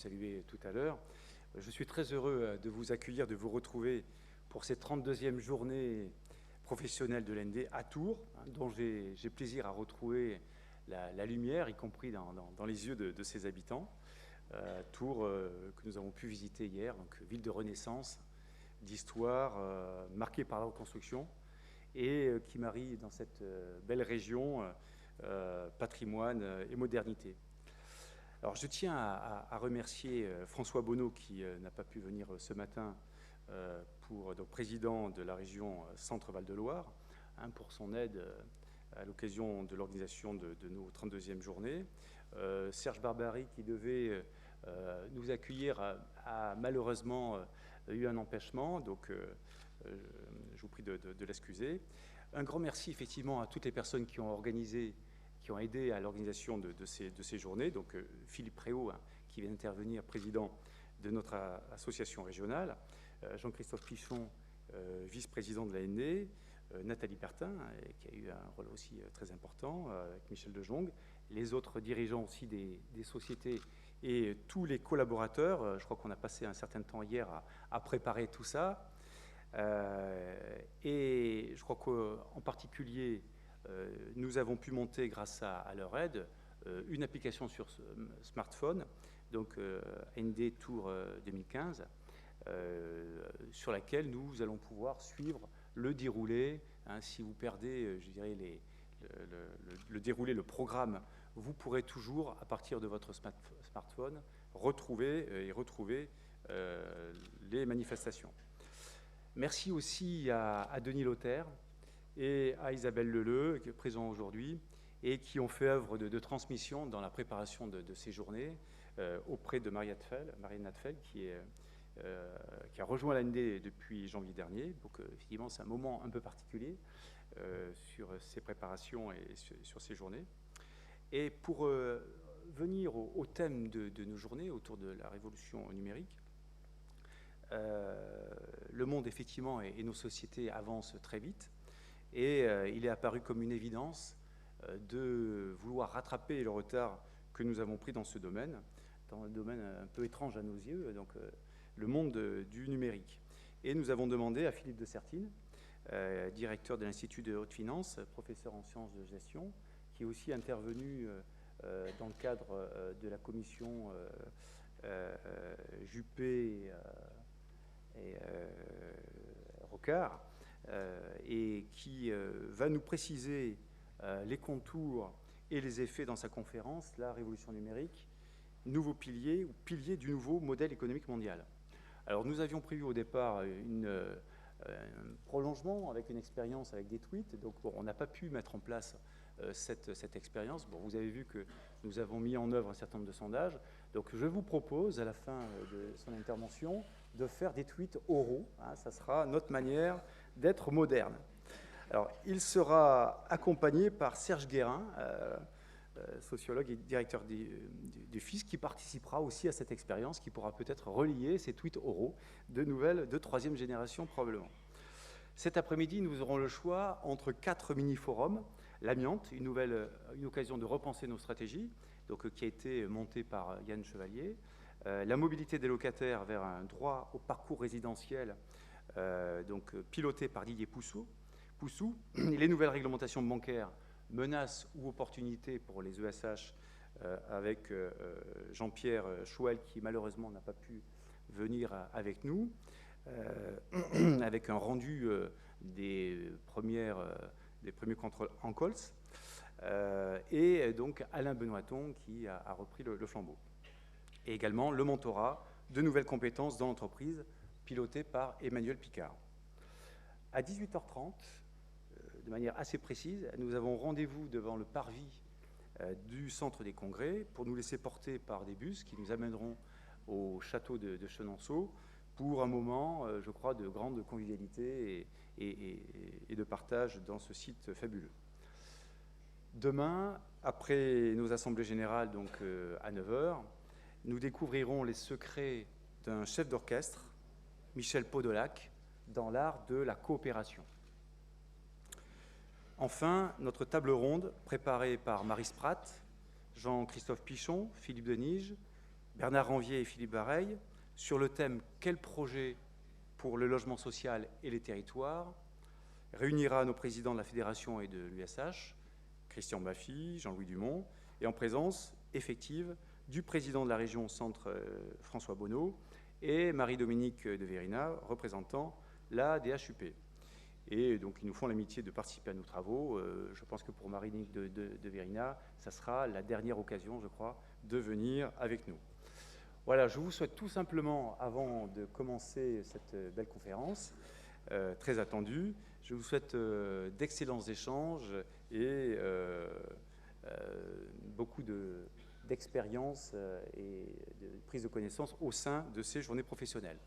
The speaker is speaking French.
Salué tout à l'heure. Je suis très heureux de vous accueillir, de vous retrouver pour cette 32e journée professionnelle de l'AND à Tours, dont j'ai plaisir à retrouver la lumière, y compris dans les yeux de ses habitants. Tours que nous avons pu visiter hier, donc ville de renaissance, d'histoire, marquée par la reconstruction, et qui marie dans cette belle région patrimoine et modernité. Alors je tiens à remercier François Bonneau qui n'a pas pu venir ce matin donc président de la région Centre-Val de Loire, pour son aide à l'occasion de l'organisation de nos 32e journées. Serge Barbary qui devait nous accueillir a malheureusement eu un empêchement, donc je vous prie de l'excuser. Un grand merci effectivement à toutes les personnes qui ont organisé, qui ont aidé à l'organisation de ces journées. Donc Philippe Préau, qui vient d'intervenir, président de notre association régionale, Jean-Christophe Pichon, vice-président de l'AND, Nathalie Bertin, qui a eu un rôle aussi très important, avec Michel De Jong, les autres dirigeants aussi des sociétés et tous les collaborateurs. Je crois qu'on a passé un certain temps hier à préparer tout ça. Et je crois qu'en particulier, nous avons pu monter, grâce à leur aide, une application sur smartphone, donc AND Tour 2015, sur laquelle nous allons pouvoir suivre le déroulé. Si vous perdez, je dirais, le déroulé, le programme, vous pourrez toujours, à partir de votre smartphone, retrouver les manifestations. Merci aussi à Denis Lothaire et à Isabelle Leleu, qui est présent aujourd'hui, et qui ont fait œuvre de transmission dans la préparation de ces journées auprès de Marianne Natfeld, qui a rejoint l'AND depuis janvier dernier. Donc effectivement, c'est un moment un peu particulier sur ces préparations et sur ces journées. Et pour venir au thème de nos journées autour de la révolution numérique, le monde effectivement et nos sociétés avancent très vite, et il est apparu comme une évidence de vouloir rattraper le retard que nous avons pris dans ce domaine, dans un domaine un peu étrange à nos yeux, donc le monde du numérique. Et nous avons demandé à Philippe de Sertine, directeur de l'Institut de haute finance, professeur en sciences de gestion, qui est aussi intervenu dans le cadre de la commission Juppé et Rocard, et qui va nous préciser les contours et les effets dans sa conférence, La révolution numérique, nouveau pilier ou pilier du nouveau modèle économique mondial. Alors nous avions prévu au départ un prolongement avec une expérience avec des tweets, donc bon, on n'a pas pu mettre en place cette expérience. Bon, vous avez vu que nous avons mis en œuvre un certain nombre de sondages, donc je vous propose à la fin de son intervention de faire des tweets oraux, ça sera notre manière d'être moderne. Alors, il sera accompagné par Serge Guérin, sociologue et directeur du FIS, qui participera aussi à cette expérience, qui pourra peut-être relier ces tweets oraux de nouvelles de troisième génération probablement. Cet après-midi, nous aurons le choix entre 4 mini-forums. L'amiante, une occasion de repenser nos stratégies, donc, qui a été montée par Yann Chevalier. La mobilité des locataires vers un droit au parcours résidentiel, donc piloté par Didier Poussou. Les nouvelles réglementations bancaires, menaces ou opportunités pour les ESH, avec Jean-Pierre Chouel, qui malheureusement n'a pas pu venir avec nous, avec un rendu des premiers contrôles en Cols, et donc Alain Benoîton qui a repris le flambeau. Et également le mentorat de nouvelles compétences dans l'entreprise, piloté par Emmanuel Picard. À 18h30, de manière assez précise, nous avons rendez-vous devant le parvis du centre des congrès pour nous laisser porter par des bus qui nous amèneront au château de Chenonceau pour un moment, je crois, de grande convivialité et de partage dans ce site fabuleux. Demain, après nos assemblées générales, donc à 9h, nous découvrirons les secrets d'un chef d'orchestre, Michel Podolak, dans l'art de la coopération. Enfin, notre table ronde, préparée par Marie Spratt, Jean-Christophe Pichon, Philippe Denige, Bernard Ranvier et Philippe Bareil, sur le thème « Quel projet pour le logement social et les territoires ?» réunira nos présidents de la Fédération et de l'USH, Christian Baffy, Jean-Louis Dumont, et en présence effective du président de la région Centre, François Bonneau, et Marie-Dominique de Vérina, représentant la DHUP. Et donc, ils nous font l'amitié de participer à nos travaux. Je pense que pour Marie-Dominique de Vérina, ça sera la dernière occasion, je crois, de venir avec nous. Voilà, je vous souhaite tout simplement, avant de commencer cette belle conférence, très attendue, je vous souhaite d'excellents échanges et beaucoup d'expérience et de prise de connaissance au sein de ces journées professionnelles.